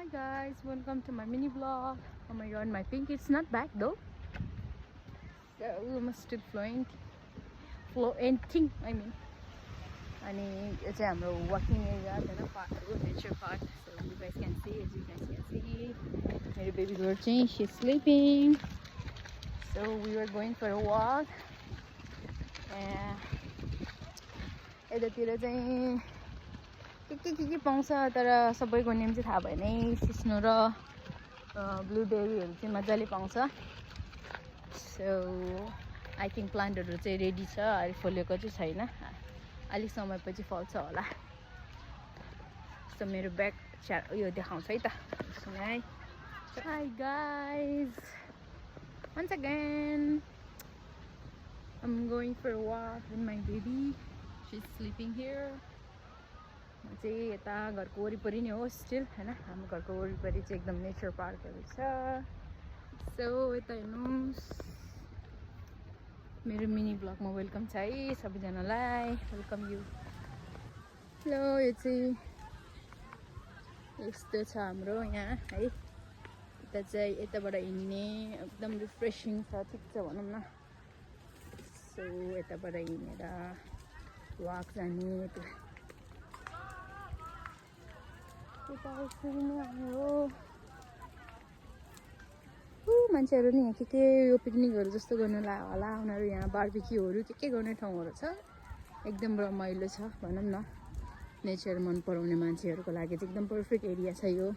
Hi guys, welcome to my mini vlog. Oh my god, my pink is not back though. So I'm still floating I mean. And it's a walking area, then a park, nature park. So you guys can see, as you guys can see, my baby girl she's sleeping. So we were going for a walk. And यतातिर चाहिँ के पाउँछ तर सबैको name चाहिँ थाहा भएन है सिस्नो र ब्लुबेरीहरू चाहिँ मजाले पाउँछ सो आई थिंक प्लान्टहरू चाहिँ रेडी छ अहिले फलेको चाहिँ छैन अलिक समयपछि फल्छ होला सो मेरो ब्याग यो देखाउँछ है त hi guys once again I'm going for a walk with my baby. She's sleeping here. म चाहिँ यता घरको वरिपरि नै हो स्टिल हैन हाम्रो घरको वरिपरि चाहिँ एकदम नेचर पार्कहरू छ सो यता हेर्नुस् मेरो मिनी ब्लगमा वेलकम छ है सबैजनालाई वेलकम यु हेलो यो चाहिँ यस्तो छ हाम्रो यहाँ है यता चाहिँ यताबाट हिँड्ने एकदम रिफ्रेशिङ छ ठिक छ भनौँ न सो यताबाट हिँडेर वाक जाने मान्छेहरू नि यहाँ के यो पिकनिकहरू जस्तो गर्नु होला उनीहरू यहाँ बारबिक्यूहरू के गर्ने ठाउँहरू छ एकदम रमाइलो छ भनौँ न नेचर मन पराउने मान्छेहरूको लागि चाहिँ एकदम पर्फेक्ट एरिया छ यो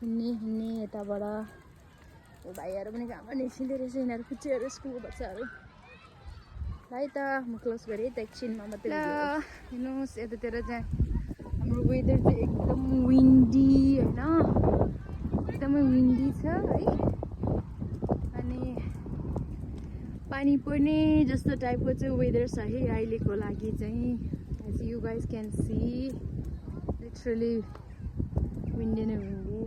हिँड्ने यताबाट भाइहरू पनि घाममा निस्किँदै रहेछ यिनीहरू पिच्छेहरू स्कुलको बच्चाहरू है त म क्लोज गरेँ त एकछिनमा मात्रै हेर्नुहोस् यतातिर चाहिँ हाम्रो वेदर चाहिँ एकदम विन्डी होइन एकदमै विन्डी छ है अनि पानी पर्ने जस्तो टाइपको चाहिँ वेदर छ है अहिलेको लागि चाहिँ as you guys can see literally windy नै विन्डी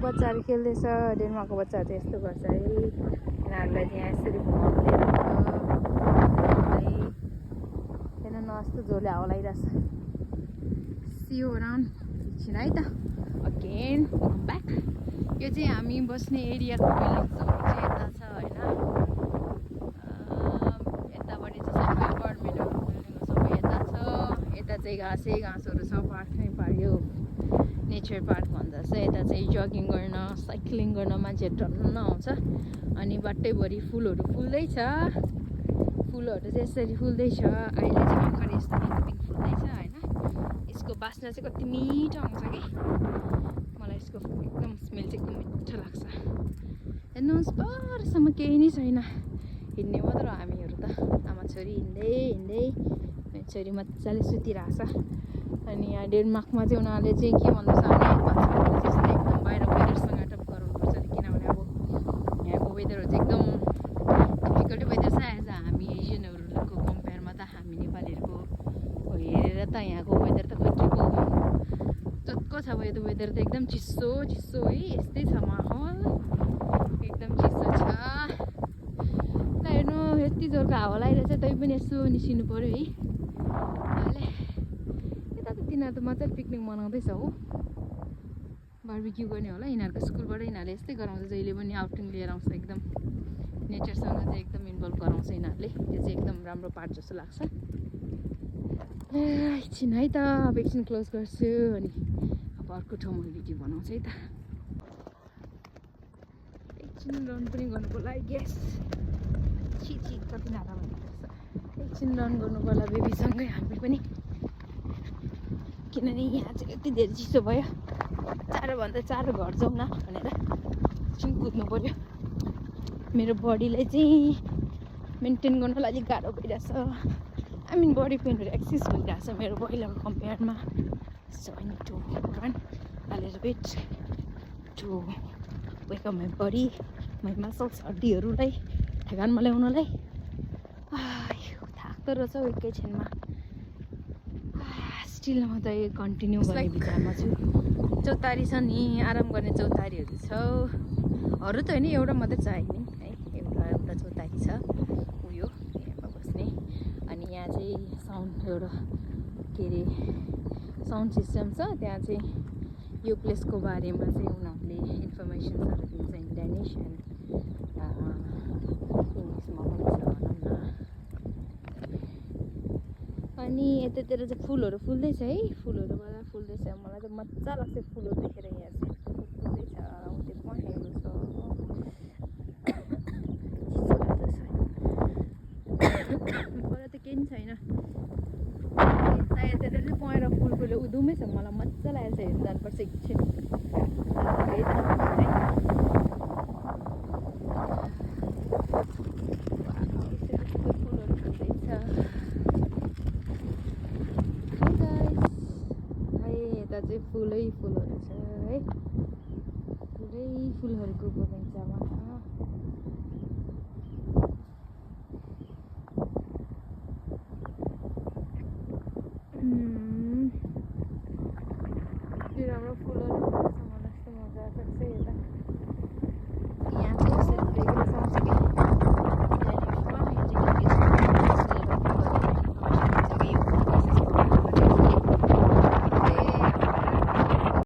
बच्चाहरू खेल्दैछ डेनमार्कको बच्चाहरू चाहिँ यस्तो गर्छ है यिनीहरूलाई चाहिँ यहाँ यसरी घुमाउनु हेर्नु न यस्तो जोरले हावा लगाइरहेछ See you around एकछिन है त अगेन वेलकम ब्याक यो चाहिँ हामी बस्ने एरियाको बिल्डिङ्सहरू चाहिँ यता छ होइन यतापट्टि चाहिँ सबै अपार्टमेन्टहरू बिल्डिङहरू सबै यता छ यता चाहिँ घाँसहरू छ पार्क पार्यो नेचर पार्क भन्छ चाहिँ यता चाहिँ जगिङ गर्न साइक्लिङ गर्न मान्छेहरू टन्न आउँछ अनि बाटैभरि फुलहरू फुल्दैछ फुलहरू चाहिँ यसरी फुल्दैछ अहिले चाहिँ भर्खर यस्तो पिङ्क फुल्दैछ होइन यसको बास्ना चाहिँ कति मिठो आउँछ कि मलाई यसको एकदम स्मेल चाहिँ एकदम मिठो लाग्छ हेर्नुहोस् परसम्म केही नै छैन हिँड्ने मात्र हो हामीहरू त आमा छोरी हिँड्दै छोरी मजाले सुतिरहेछ अनि यहाँ डेनमार्कमा चाहिँ उनीहरूले चाहिँ के भन्दैछ भने बच्चाहरूले चाहिँ एकदम बाहिर वेदरसँग एडप्ट गराउनुपर्छ किनभने अब यहाँको वेदरहरू चाहिँ एकदम डिफिकल्ट वेदर छ एज हामी एसियनहरूको कम्पेयरमा त हामी नेपालीहरूको हेरेर त यहाँको वेदर त खोइ के पो जतिको छ यो वेदर त एकदम चिसो है यस्तै छ माहौल एकदम चिसो छ ल हेर्नु यति जोरको हावा लगाइरहेछ तै पनि यसो निस्किनु पऱ्यो है अहिले यता त तिनीहरू त मजाले पिकनिक मनाउँदैछ हो बारबिक्यू गर्ने होला यिनीहरूको स्कुलबाट यिनीहरूले यस्तै गराउँछ जहिले पनि आउटिङ लिएर आउँछ एकदम नेचरसँग चाहिँ एकदम इन्भल्भ गराउँछ यिनीहरूले त्यो चाहिँ एकदम राम्रो पार्ट जस्तो लाग्छ एकछिन है त अब एकछिन क्लोज गर्छु अनि अब अर्को ठाउँमा भिडियो बनाउँछ है त एकछिन रन पनि गर्नुको लागि ग्यास कति नारा भनिरहेछ एकछिन रन गर्नु पर्ला बेबीसँगै हामी पनि किनभने यहाँ चाहिँ यति धेरै चिसो भयो चाँडोभन्दा चाँडो घर जाउँ न भनेर एकछिन कुद्नु पऱ्यो मेरो बडीलाई चाहिँ मेन्टेन गर्नु लागि गाह्रो भइरहेछ आई मिन बडी पेनहरू एक्सेस भइरहेछ मेरो पहिलाको कम्पेयरमा so I need to run a little bit to wake up my body my muscles हड्डीहरूलाई ठेगानमा ल्याउनलाई थाक्दो रहेछ एकैछिनमा स्टिल म त कन्टिन्यू गर्ने विचारमा छु चौतारी छ नि आराम गर्ने चौतारीहरू छ अरू त होइन एउटा मात्रै छ नि है एउटा चौतारी छ उयो यहाँ बस्ने अनि यहाँ चाहिँ साउन्ड एउटा के अरे साउन्ड सिस्टम छ त्यहाँ चाहिँ यो प्लेसको बारेमा चाहिँ उनीहरूले इन्फर्मेसन्सहरू दिन्छ इन ड्यानिस एन्ड इङ्ग्लिसमा पनि छ भनौँ न। अनि यतातिर चाहिँ फुलहरू फुल्दैछ है, फुलहरूबाट फुल्दैछ। मलाई चाहिँ मजा लाग्छ फुलहरू देखेर। यहाँ चाहिँ फुल्दैछ, त्यो पहेँलो छ, पर त केही पनि छैन। यतातिर चाहिँ पहेँलो फुलकोले उधुमै छ। मलाई मजा लागेको छ, हेर्नु जानुपर्छ एकछिन। फुलहरू फुल्दैछ यता चाहिँ फुलै फुलहरू छ है, फुलै फुलहरूको बगैँचामा